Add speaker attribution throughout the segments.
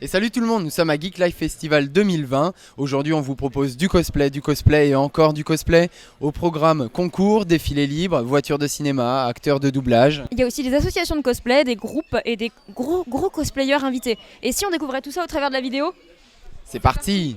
Speaker 1: salut tout le monde, nous sommes à Geek Life Festival 2020. Aujourd'hui on vous propose du cosplay et encore du cosplay. Au programme concours, défilé libre, voitures de cinéma, acteurs de doublage.
Speaker 2: Il y a aussi des associations de cosplay, des groupes et des gros cosplayers invités. Et si on découvrait tout ça au travers de la vidéo?
Speaker 1: C'est parti!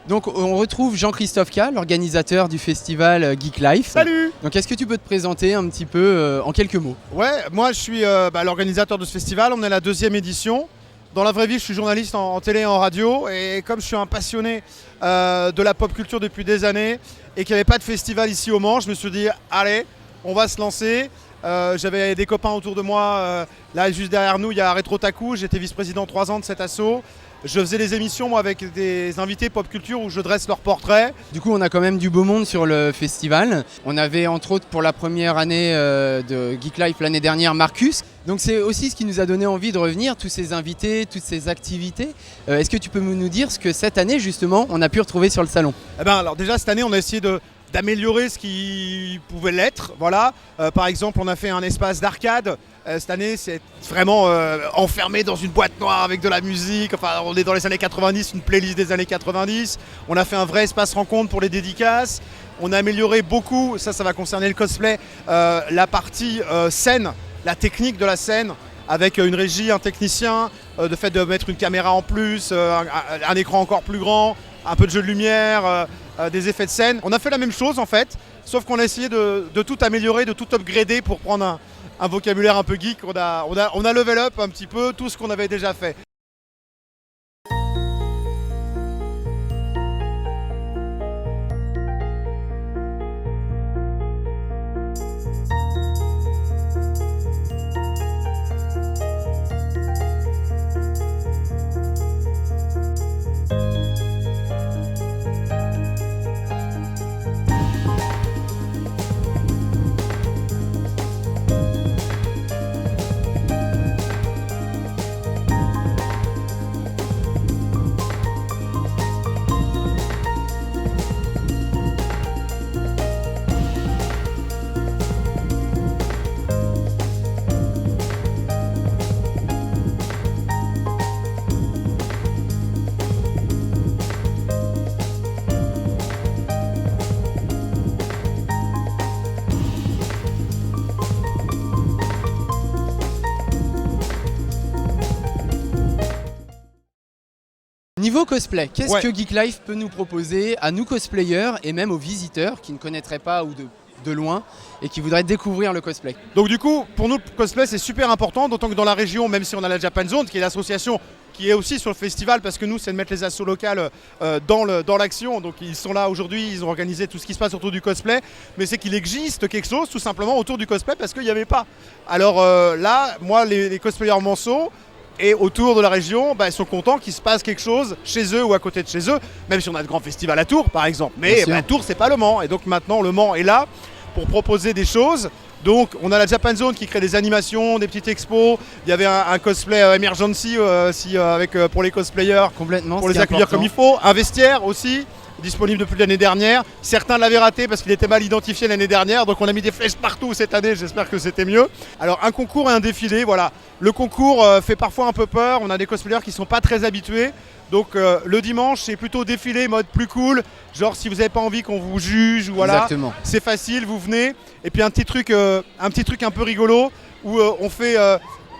Speaker 1: Donc on retrouve Jean-Christophe K, l'organisateur du festival Geek Life.
Speaker 3: Salut!
Speaker 1: Donc est-ce que tu peux te présenter un petit peu en quelques mots?
Speaker 3: Ouais, moi je suis l'organisateur de ce festival, on est à la 2e édition. Dans la vraie vie, je suis journaliste en télé et en radio, et comme je suis un passionné de la pop culture depuis des années et qu'il n'y avait pas de festival ici au Mans, je me suis dit allez, on va se lancer. J'avais des copains autour de moi, là juste derrière nous il y a Retro Taku, j'étais vice-président 3 ans de cet asso. Je faisais des émissions moi, avec des invités pop culture où je dresse leurs portraits.
Speaker 1: Du coup on a quand même du beau monde sur le festival. On avait entre autres pour la première année de Geek Life l'année dernière Marcus. Donc c'est aussi ce qui nous a donné envie de revenir, tous ces invités, toutes ces activités. Est-ce que tu peux nous dire ce que cette année justement on a pu retrouver sur le salon?
Speaker 3: Alors déjà cette année on a essayé d'améliorer ce qui pouvait l'être. Voilà. Par exemple, on a fait un espace d'arcade. Cette année, c'est vraiment enfermé dans une boîte noire avec de la musique. Enfin, on est dans les années 90, une playlist des années 90. On a fait un vrai espace rencontre pour les dédicaces. On a amélioré beaucoup, ça va concerner le cosplay, la partie scène, la technique de la scène, avec une régie, un technicien, le fait de mettre une caméra en plus, un écran encore plus grand, un peu de jeu de lumière, des effets de scène. On a fait la même chose en fait, sauf qu'on a essayé de tout améliorer, de tout upgrader pour prendre un vocabulaire un peu geek. On a level up un petit peu tout ce qu'on avait déjà fait.
Speaker 1: Niveau cosplay, qu'est-ce
Speaker 3: Ouais.
Speaker 1: que Geek Life peut nous proposer à nous cosplayers et même aux visiteurs qui ne connaîtraient pas ou de loin et qui voudraient découvrir le cosplay?
Speaker 3: Donc du coup, pour nous, le cosplay, c'est super important, d'autant que dans la région, même si on a la Japan Zone, qui est l'association qui est aussi sur le festival, parce que nous, c'est de mettre les assos locales dans l'action. Donc ils sont là aujourd'hui, ils ont organisé tout ce qui se passe autour du cosplay, mais c'est qu'il existe quelque chose tout simplement autour du cosplay parce qu'il n'y avait pas. Alors là, moi, les cosplayers manceaux et autour de la région, ils sont contents qu'il se passe quelque chose chez eux ou à côté de chez eux, même si on a de grands festivals à Tours par exemple. Mais Tours, c'est pas Le Mans, et donc maintenant le Mans est là pour proposer des choses. Donc on a la Japan Zone qui crée des animations, des petites expos. Il y avait un cosplay emergency pour les cosplayers,
Speaker 1: Complètement,
Speaker 3: pour les
Speaker 1: c'est
Speaker 3: accueillir
Speaker 1: important.
Speaker 3: comme il faut. Un vestiaire aussi, disponible depuis l'année dernière. Certains l'avaient raté parce qu'il était mal identifié l'année dernière, donc on a mis des flèches partout cette année, j'espère que c'était mieux. Alors un concours et un défilé, voilà. Le concours fait parfois un peu peur, on a des cosplayers qui ne sont pas très habitués. Donc le dimanche, c'est plutôt défilé, mode plus cool. Genre si vous n'avez pas envie qu'on vous juge, ou voilà,
Speaker 1: Exactement.
Speaker 3: c'est facile, vous venez. Et puis un petit truc un peu rigolo où on fait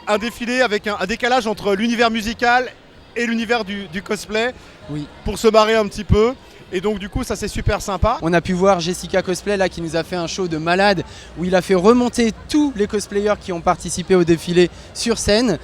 Speaker 3: un défilé avec un décalage entre l'univers musical et l'univers du cosplay,
Speaker 1: Oui.
Speaker 3: pour se marrer un petit peu. Et donc du coup ça c'est super sympa.
Speaker 1: On a pu voir Jessica Cosplay là qui nous a fait un show de malade où il a fait remonter tous les cosplayers qui ont participé au défilé sur scène.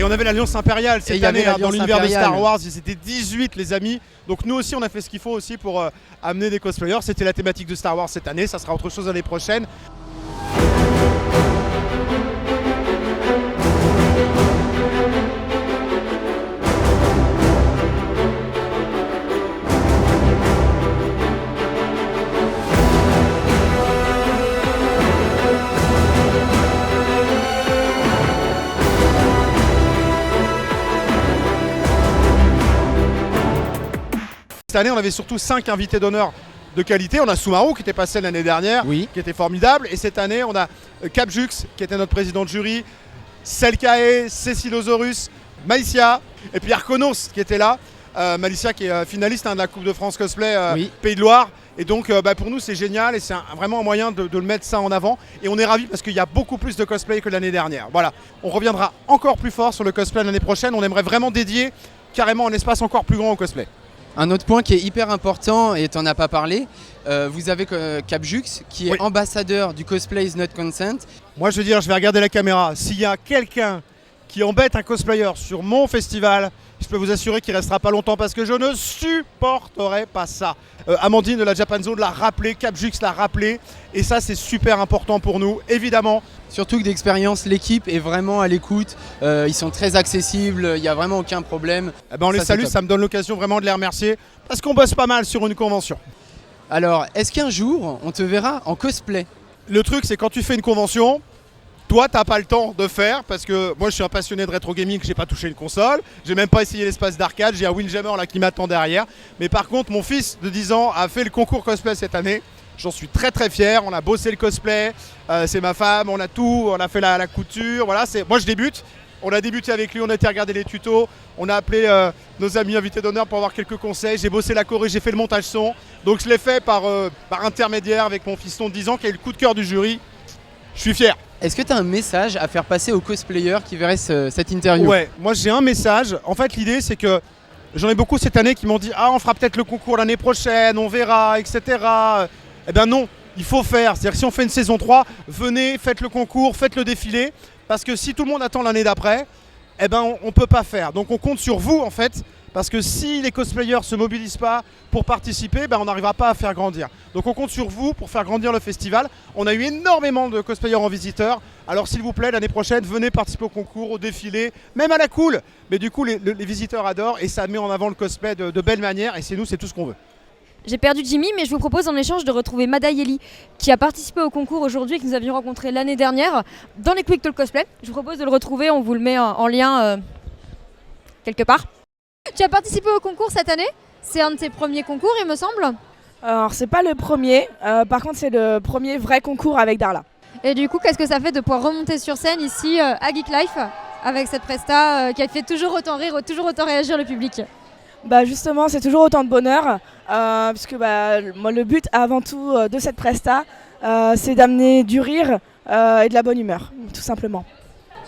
Speaker 3: Et on avait l'Alliance Impériale
Speaker 1: Et
Speaker 3: cette
Speaker 1: il y avait
Speaker 3: année, dans
Speaker 1: l'Alliance
Speaker 3: l'univers de
Speaker 1: Impériale.
Speaker 3: Star Wars, ils étaient 18 les amis. Donc nous aussi on a fait ce qu'il faut aussi pour amener des cosplayers. C'était la thématique de Star Wars cette année, ça sera autre chose l'année prochaine. Cette année, on avait surtout 5 invités d'honneur de qualité. On a Soumarou qui était passé l'année dernière,
Speaker 1: Oui.
Speaker 3: qui était formidable. Et cette année, on a Capjux qui était notre président de jury, Selkae, Cécile Osorus, Maïsia et puis Arkonos qui était là. Malicia qui est finaliste de la Coupe de France Cosplay
Speaker 1: Oui.
Speaker 3: Pays de Loire. Et donc pour nous c'est génial et c'est vraiment un moyen de le mettre ça en avant. Et on est ravis parce qu'il y a beaucoup plus de cosplay que l'année dernière. Voilà, on reviendra encore plus fort sur le cosplay l'année prochaine. On aimerait vraiment dédier carrément un espace encore plus grand au cosplay.
Speaker 1: Un autre point qui est hyper important, et tu n'en as pas parlé, vous avez Capjux qui est
Speaker 3: Oui.
Speaker 1: ambassadeur du Cosplay is not consent.
Speaker 3: Moi je veux dire, je vais regarder la caméra. S'il y a quelqu'un qui embête un cosplayer sur mon festival, je peux vous assurer qu'il restera pas longtemps parce que je ne supporterai pas ça. Amandine de la Japan Zone l'a rappelé, Capjux l'a rappelé, et ça c'est super important pour nous, évidemment.
Speaker 1: Surtout que d'expérience, l'équipe est vraiment à l'écoute, ils sont très accessibles, il n'y a vraiment aucun problème.
Speaker 3: Eh ben, on les
Speaker 1: Ça, c'est
Speaker 3: salue,
Speaker 1: top.
Speaker 3: ça me donne l'occasion vraiment de les remercier parce qu'on bosse pas mal sur une convention.
Speaker 1: Alors, est-ce qu'un jour, on te verra en cosplay?
Speaker 3: Le truc c'est quand tu fais une convention, toi t'as pas le temps de faire parce que moi je suis un passionné de rétro gaming, j'ai pas touché une console, j'ai même pas essayé l'espace d'arcade, j'ai un Windjammer là qui m'attend derrière. Mais par contre mon fils de 10 ans a fait le concours cosplay cette année. J'en suis très très fier, on a bossé le cosplay, c'est ma femme, on a tout, on a fait la couture, voilà, moi je débute. On a débuté avec lui, on a été regarder les tutos, on a appelé nos amis invités d'honneur pour avoir quelques conseils, j'ai bossé la choré, j'ai fait le montage son. Donc je l'ai fait par intermédiaire avec mon fiston de 10 ans qui a eu le coup de cœur du jury. Je suis fier.
Speaker 1: Est-ce que tu as un message à faire passer aux cosplayers qui verraient cette interview?
Speaker 3: Ouais, moi j'ai un message. En fait, l'idée c'est que j'en ai beaucoup cette année qui m'ont dit ah on fera peut-être le concours l'année prochaine, on verra, etc. Eh ben non, il faut faire. C'est-à-dire que si on fait une saison 3, venez, faites le concours, faites le défilé. Parce que si tout le monde attend l'année d'après, eh ben on peut pas faire. Donc on compte sur vous en fait. Parce que si les cosplayers ne se mobilisent pas pour participer, ben on n'arrivera pas à faire grandir. Donc on compte sur vous pour faire grandir le festival. On a eu énormément de cosplayers en visiteurs. Alors s'il vous plaît, l'année prochaine, venez participer au concours, au défilé, même à la cool. Mais du coup, les visiteurs adorent et ça met en avant le cosplay de belle manière. Et c'est nous, c'est tout ce qu'on veut.
Speaker 2: J'ai perdu Jimmy, mais je vous propose en échange de retrouver Madayeli, qui a participé au concours aujourd'hui et que nous avions rencontré l'année dernière dans les Quick Talk Cosplay. Je vous propose de le retrouver, on vous le met en lien quelque part. Tu as participé au concours cette année? C'est un de tes premiers concours, il me semble.
Speaker 4: Alors c'est pas le premier, par contre c'est le premier vrai concours avec Darla.
Speaker 2: Et du coup, qu'est-ce que ça fait de pouvoir remonter sur scène ici à Geek Life avec cette presta qui a fait toujours autant rire, toujours autant réagir le public?
Speaker 4: Bah justement c'est toujours autant de bonheur, puisque moi, le but avant tout de cette presta c'est d'amener du rire et de la bonne humeur, tout simplement.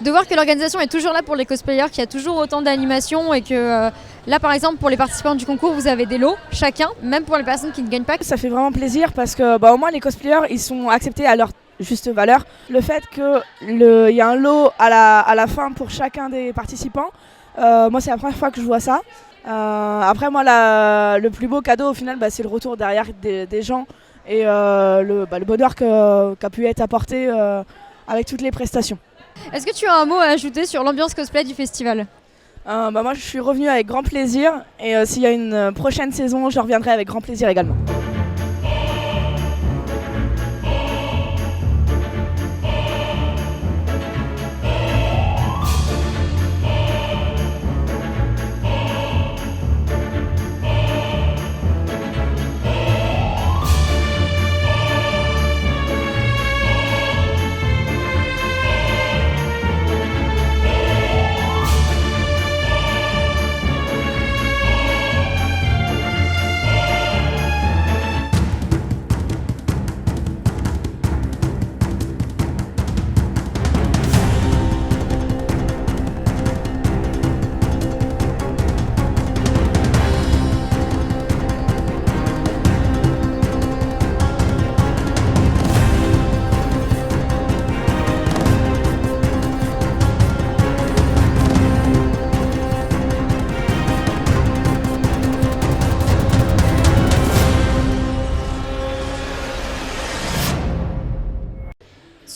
Speaker 2: De voir que l'organisation est toujours là pour les cosplayers, qu'il y a toujours autant d'animations et que là par exemple pour les participants du concours vous avez des lots chacun, même pour les personnes qui ne gagnent pas.
Speaker 4: Ça fait vraiment plaisir parce que au moins les cosplayers ils sont acceptés à leur juste valeur. Le fait qu'il y a un lot à la fin pour chacun des participants, moi c'est la première fois que je vois ça. Après moi le plus beau cadeau au final c'est le retour derrière des gens et le bonheur qu'a pu être apporté avec toutes les prestations.
Speaker 2: Est-ce que tu as un mot à ajouter sur l'ambiance cosplay du festival?
Speaker 4: Moi je suis revenue avec grand plaisir et s'il y a une prochaine saison je reviendrai avec grand plaisir également.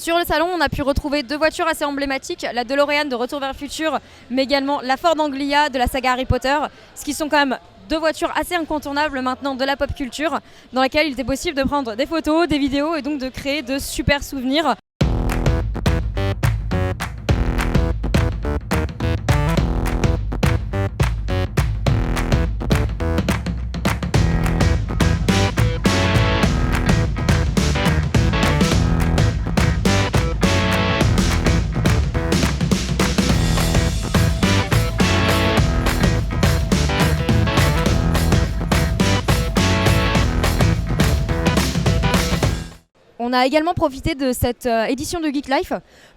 Speaker 2: Sur le salon, on a pu retrouver 2 voitures assez emblématiques, la DeLorean de Retour vers le futur, mais également la Ford Anglia de la saga Harry Potter, ce qui sont quand même 2 voitures assez incontournables maintenant de la pop culture, dans laquelle il était possible de prendre des photos, des vidéos et donc de créer de super souvenirs. On a également profité de cette édition de Geek Life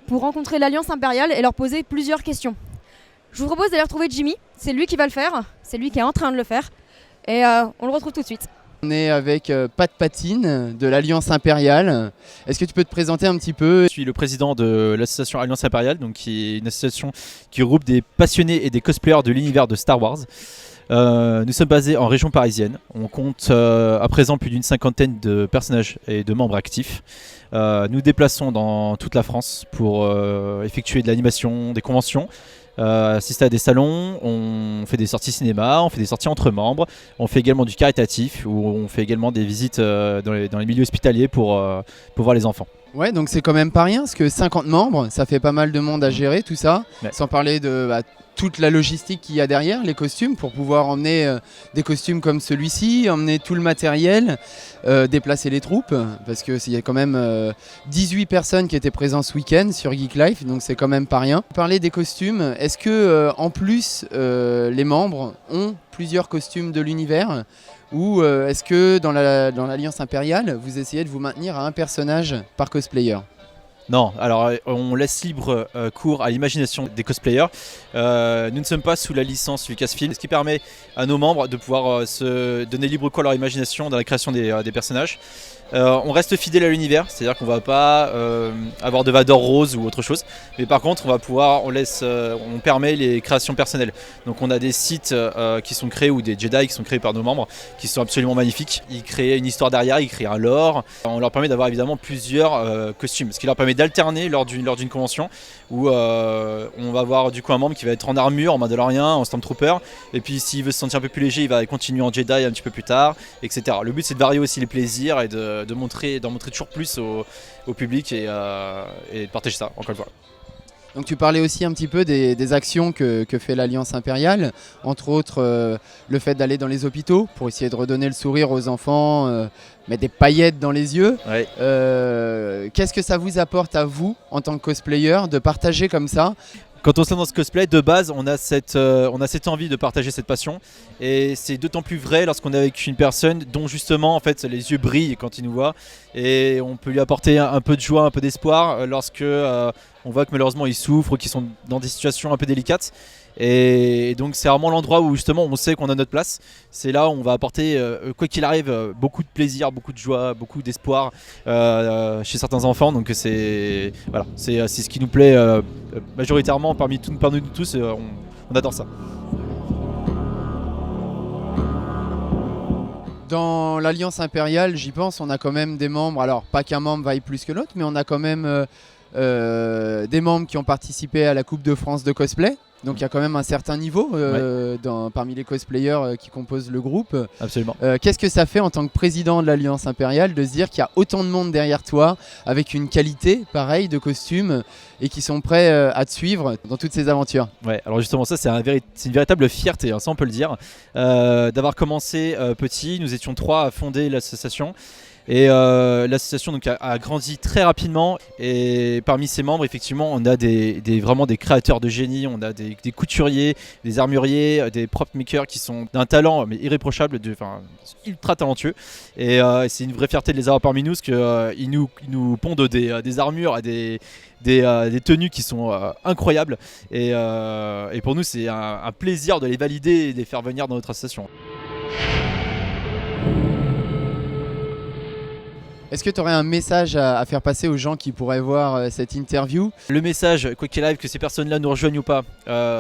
Speaker 2: pour rencontrer l'Alliance Impériale et leur poser plusieurs questions. Je vous propose d'aller retrouver Jimmy, c'est lui qui va le faire, c'est lui qui est en train de le faire et on le retrouve tout de suite.
Speaker 1: On est avec Pat Patine de l'Alliance Impériale. Est-ce que tu peux te présenter un petit peu ?
Speaker 5: Je suis le président de l'association Alliance Impériale, donc qui est une association qui regroupe des passionnés et des cosplayers de l'univers de Star Wars. Nous sommes basés en région parisienne. On compte à présent plus d'une 50aine de personnages et de membres actifs. Nous déplaçons dans toute la France pour effectuer de l'animation, des conventions, assister à des salons, on fait des sorties cinéma, on fait des sorties entre membres, on fait également du caritatif où on fait également des visites dans les milieux hospitaliers pour voir les enfants.
Speaker 1: Ouais, donc c'est quand même pas rien, parce que 50 membres, ça fait pas mal de monde à gérer, tout ça.
Speaker 5: Ouais.
Speaker 1: Sans parler de toute la logistique qu'il y a derrière, les costumes, pour pouvoir emmener des costumes comme celui-ci, emmener tout le matériel, déplacer les troupes, parce qu'il y a quand même 18 personnes qui étaient présentes ce week-end sur Geek Life, donc c'est quand même pas rien. Parler des costumes, est-ce que en plus les membres ont plusieurs costumes de l'univers ? Ou est-ce que dans l'Alliance Impériale, vous essayez de vous maintenir à un personnage par cosplayer ?
Speaker 5: Non, alors on laisse libre cours à l'imagination des cosplayers. Nous ne sommes pas sous la licence Lucasfilm, ce qui permet à nos membres de pouvoir se donner libre cours à leur imagination dans la création des personnages. On reste fidèle à l'univers, c'est-à-dire qu'on ne va pas avoir de Vador rose ou autre chose, mais par contre on permet les créations personnelles. Donc on a des sites qui sont créés ou des Jedi qui sont créés par nos membres qui sont absolument magnifiques. Ils créent une histoire derrière, ils créent un lore. On leur permet d'avoir évidemment plusieurs costumes, ce qui leur permet d'alterner lors d'une convention où on va avoir du coup un membre qui va être en armure, en Mandalorien, en Stormtrooper, et puis s'il veut se sentir un peu plus léger, il va continuer en Jedi un petit peu plus tard, etc. Le but c'est de varier aussi les plaisirs et d'en montrer toujours plus au public et de partager ça, encore une fois.
Speaker 1: Donc tu parlais aussi un petit peu des actions que fait l'Alliance Impériale, entre autres le fait d'aller dans les hôpitaux pour essayer de redonner le sourire aux enfants, mettre des paillettes dans les yeux.
Speaker 5: Ouais.
Speaker 1: Qu'est-ce que ça vous apporte à vous en tant que cosplayer de partager comme ça ?
Speaker 5: Quand on se lance dans ce cosplay, de base, on a cette envie de partager cette passion. Et c'est d'autant plus vrai lorsqu'on est avec une personne dont justement en fait, les yeux brillent quand il nous voit. Et on peut lui apporter un peu de joie, un peu d'espoir lorsque on voit que malheureusement ils souffrent ou qu'ils sont dans des situations un peu délicates. Et donc c'est vraiment l'endroit où justement on sait qu'on a notre place. C'est là où on va apporter, quoi qu'il arrive, beaucoup de plaisir, beaucoup de joie, beaucoup d'espoir chez certains enfants. Donc c'est ce qui nous plaît majoritairement parmi nous tous. On adore ça.
Speaker 1: Dans l'Alliance Impériale, j'y pense, on a quand même des membres, alors pas qu'un membre vaille plus que l'autre, mais on a quand même des membres qui ont participé à la Coupe de France de cosplay. Donc il y a quand même un certain niveau parmi les cosplayers qui composent le groupe.
Speaker 5: Absolument.
Speaker 1: Qu'est-ce que ça fait en tant que président de l'Alliance Impériale de se dire qu'il y a autant de monde derrière toi avec une qualité pareille de costume et qui sont prêts à te suivre dans toutes ces aventures ?
Speaker 5: Ouais, alors justement ça c'est une véritable fierté, ça on peut le dire. D'avoir commencé petit, nous étions 3 à fonder l'association. Et l'association donc, a grandi très rapidement et parmi ses membres effectivement on a vraiment des créateurs de génie, on a des couturiers, des armuriers, des prop makers qui sont d'un talent mais irréprochable, ultra talentueux et c'est une vraie fierté de les avoir parmi nous parce qu'ils nous pondent des armures et des tenues qui sont incroyables et pour nous c'est un plaisir de les valider et de les faire venir dans notre association.
Speaker 1: Est-ce que tu aurais un message à faire passer aux gens qui pourraient voir cette interview?
Speaker 5: Le message, quoi qu'il arrive, que ces personnes-là nous rejoignent ou pas,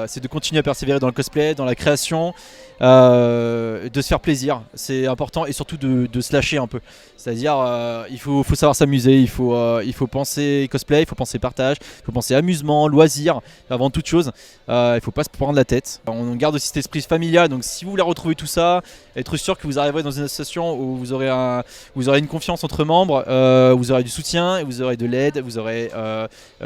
Speaker 5: c'est de continuer à persévérer dans le cosplay, dans la création, de se faire plaisir, c'est important, et surtout de se lâcher un peu. C'est-à-dire, il faut savoir s'amuser, il faut penser cosplay, il faut penser partage, il faut penser amusement, loisir, avant toute chose. Il ne faut pas se prendre la tête. On garde aussi cet esprit familial, donc si vous voulez retrouver tout ça, être sûr que vous arriverez dans une association où vous aurez une confiance entre membres, vous aurez du soutien, vous aurez de l'aide, vous aurez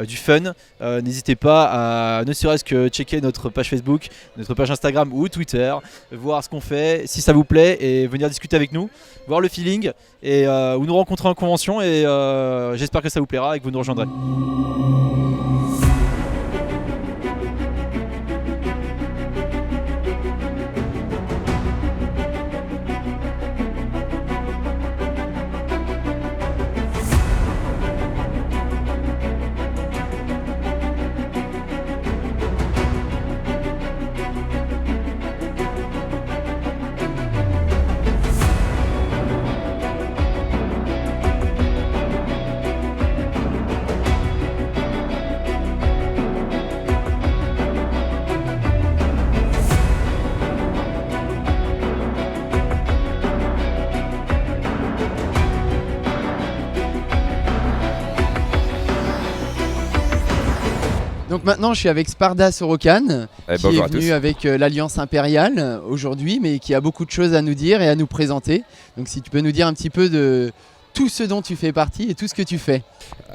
Speaker 5: du fun. N'hésitez pas à ne serait-ce que checker notre page Facebook, notre page Instagram ou Twitter, voir ce qu'on fait, si ça vous plaît, et venir discuter avec nous, voir le feeling, et ou nous rencontrer en convention, et j'espère que ça vous plaira et que vous nous rejoindrez.
Speaker 1: Donc maintenant je suis avec Sparda Sorokan qui
Speaker 6: bonjour
Speaker 1: est
Speaker 6: à tous.
Speaker 1: venu avec l'Alliance Impériale aujourd'hui, mais qui a beaucoup de choses à nous dire et à nous présenter. Donc si tu peux nous dire un petit peu de tout ce dont tu fais partie et tout ce que tu fais.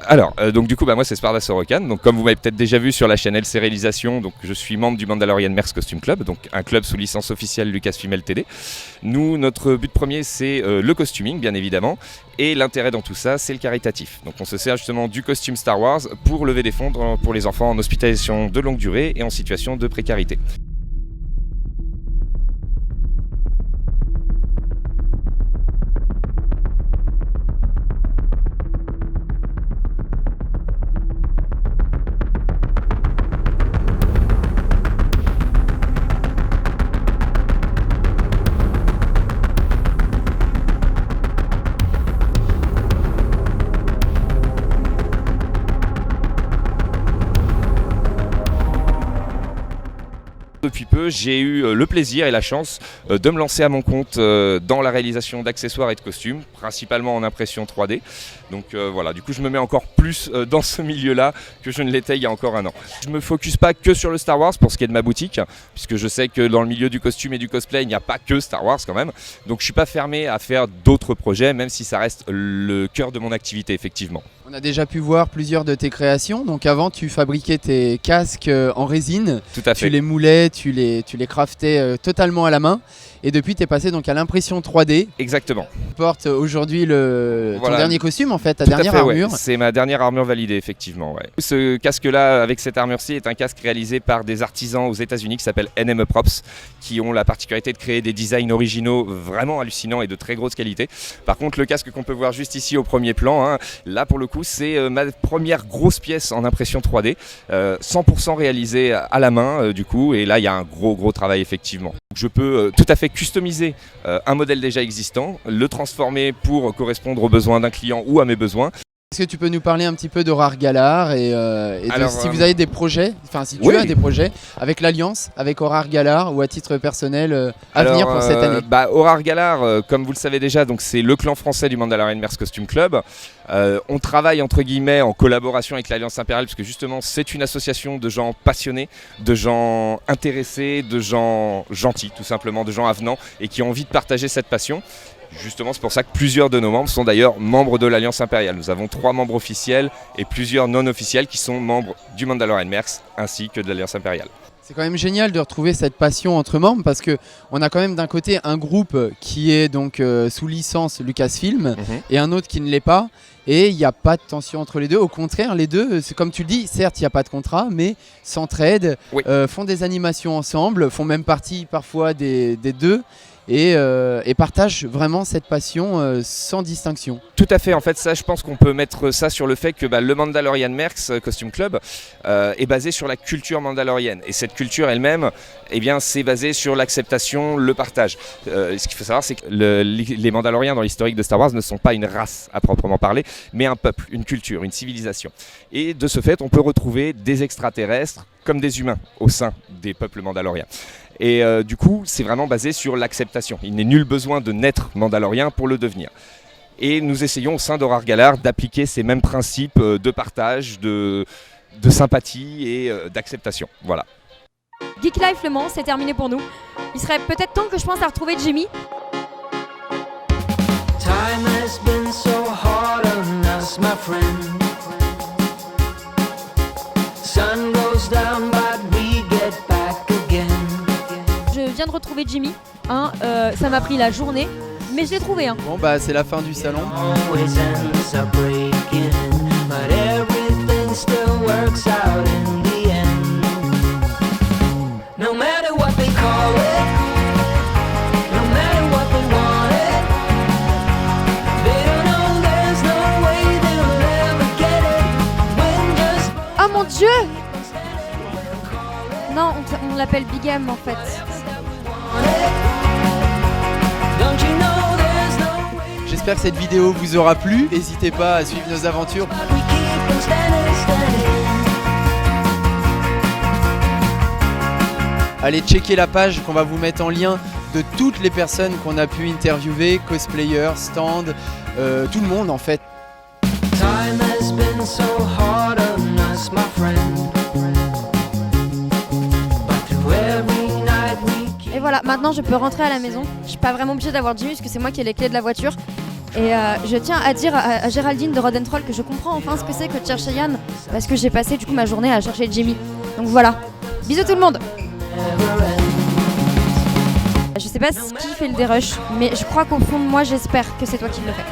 Speaker 6: Alors, donc du coup, moi c'est Sparda Sorokan. Donc comme vous m'avez peut-être déjà vu sur la chaîne LC Réalisation, donc je suis membre du Mandalorian Mercs Costume Club, donc un club sous licence officielle Lucasfilm Ltd. Nous, notre but premier, c'est le costuming, bien évidemment, et l'intérêt dans tout ça, c'est le caritatif. Donc on se sert justement du costume Star Wars pour lever des fonds pour les enfants en hospitalisation de longue durée et en situation de précarité. Depuis peu, j'ai eu le plaisir et la chance de me lancer à mon compte dans la réalisation d'accessoires et de costumes, principalement en impression 3D. Donc voilà, du coup je me mets encore plus dans ce milieu-là que je ne l'étais il y a encore un an. Je ne me focus pas que sur le Star Wars pour ce qui est de ma boutique, puisque je sais que dans le milieu du costume et du cosplay, il n'y a pas que Star Wars quand même. Donc je ne suis pas fermé à faire d'autres projets, même si ça reste le cœur de mon activité effectivement.
Speaker 1: On a déjà pu voir plusieurs de tes créations. Donc avant tu fabriquais tes casques en résine,
Speaker 6: Tout à fait.
Speaker 1: tu les moulais, tu les craftais totalement à la main. Et depuis tu es passé donc à l'impression 3D.
Speaker 6: Exactement.
Speaker 1: Tu portes aujourd'hui ton
Speaker 6: Voilà.
Speaker 1: dernier costume en fait, ta
Speaker 6: Tout à
Speaker 1: dernière
Speaker 6: fait,
Speaker 1: armure.
Speaker 6: ouais. C'est ma dernière armure validée, effectivement. Ouais. Ce casque-là, avec cette armure-ci, est un casque réalisé par des artisans aux États-Unis qui s'appellent NME Props, qui ont la particularité de créer des designs originaux vraiment hallucinants et de très grosse qualité. Par contre, le casque qu'on peut voir juste ici au premier plan, hein, là pour le coup, c'est ma première grosse pièce en impression 3D, 100% réalisée à la main, du coup, et là il y a un gros travail, effectivement. Je peux tout à fait customiser un modèle déjà existant, le transformer pour correspondre aux besoins d'un client ou à mes besoins.
Speaker 1: Est-ce que tu peux nous parler un petit peu d'Aurore Galar et
Speaker 6: Alors,
Speaker 1: si vous avez des projets, enfin si tu
Speaker 6: oui.
Speaker 1: as des projets avec l'Alliance, avec Aurore Galar ou à titre personnel à venir pour cette année?
Speaker 6: Aurore Galar, comme vous le savez déjà, donc c'est le clan français du Mandalorian Mercs Costume Club. On travaille entre guillemets en collaboration avec l'Alliance Impériale, puisque justement c'est une association de gens passionnés, de gens intéressés, de gens gentils tout simplement, de gens avenants et qui ont envie de partager cette passion. Justement, c'est pour ça que plusieurs de nos membres sont d'ailleurs membres de l'Alliance Impériale. Nous avons 3 membres officiels et plusieurs non officiels qui sont membres du Mandalorian Mercs ainsi que de l'Alliance Impériale.
Speaker 1: C'est quand même génial de retrouver cette passion entre membres parce qu'on a quand même d'un côté un groupe qui est donc sous licence Lucasfilm et un autre qui ne l'est pas. Et il n'y a pas de tension entre les deux. Au contraire, les deux, c'est comme tu le dis, certes, il n'y a pas de contrat, mais s'entraident,
Speaker 6: Oui.
Speaker 1: font des animations ensemble, font même partie parfois des deux. et partagent vraiment cette passion sans distinction.
Speaker 6: Tout à fait, en fait ça je pense qu'on peut mettre ça sur le fait que le Mandalorian Mercs Costume Club est basé sur la culture mandalorienne et cette culture elle-même c'est basé sur l'acceptation, le partage. Ce qu'il faut savoir c'est que les Mandaloriens dans l'historique de Star Wars ne sont pas une race à proprement parler mais un peuple, une culture, une civilisation et de ce fait on peut retrouver des extraterrestres comme des humains au sein des peuples mandaloriens. Et du coup, c'est vraiment basé sur l'acceptation. Il n'est nul besoin de naître mandalorien pour le devenir. Et nous essayons au sein d'Horar Galar d'appliquer ces mêmes principes de partage, de sympathie et d'acceptation. Voilà.
Speaker 2: Geek Life Le Mans, c'est terminé pour nous. Il serait peut-être temps que je pense à retrouver Jimmy.
Speaker 7: Time has been so hard on us, my friend. Sun goes down, but we get back again.
Speaker 2: Je viens de retrouver Jimmy. Ça m'a pris la journée, mais je l'ai trouvé.
Speaker 1: Bon c'est la fin du salon.
Speaker 7: Always ends up breaking, but everything still works out in the end. No matter what they call it, no matter what they want it, they don't know there's no way they'll ever get it. When just
Speaker 2: Oh mon Dieu! Non, on l'appelle Big M en fait.
Speaker 7: don't you know there's no way
Speaker 1: J'espère que cette vidéo vous aura plu. N'hésitez pas à suivre nos aventures.
Speaker 7: we keep on standing.
Speaker 1: Allez checker la page qu'on va vous mettre en lien de toutes les personnes qu'on a pu interviewer, cosplayers, stand, tout le monde en fait.
Speaker 7: Time has been so hard on us, my friend. But through every night we keep.
Speaker 2: Et voilà, maintenant je peux rentrer à la maison. Je suis pas vraiment obligée d'avoir Jimmy parce que c'est moi qui ai les clés de la voiture. Et je tiens à dire à Géraldine de Rod & Troll que je comprends enfin ce que c'est que de chercher Yann parce que j'ai passé du coup ma journée à chercher Jimmy. Donc voilà. Bisous tout le monde. Je sais pas ce qui fait le dérush, mais je crois qu'au fond de moi j'espère que c'est toi qui le fais.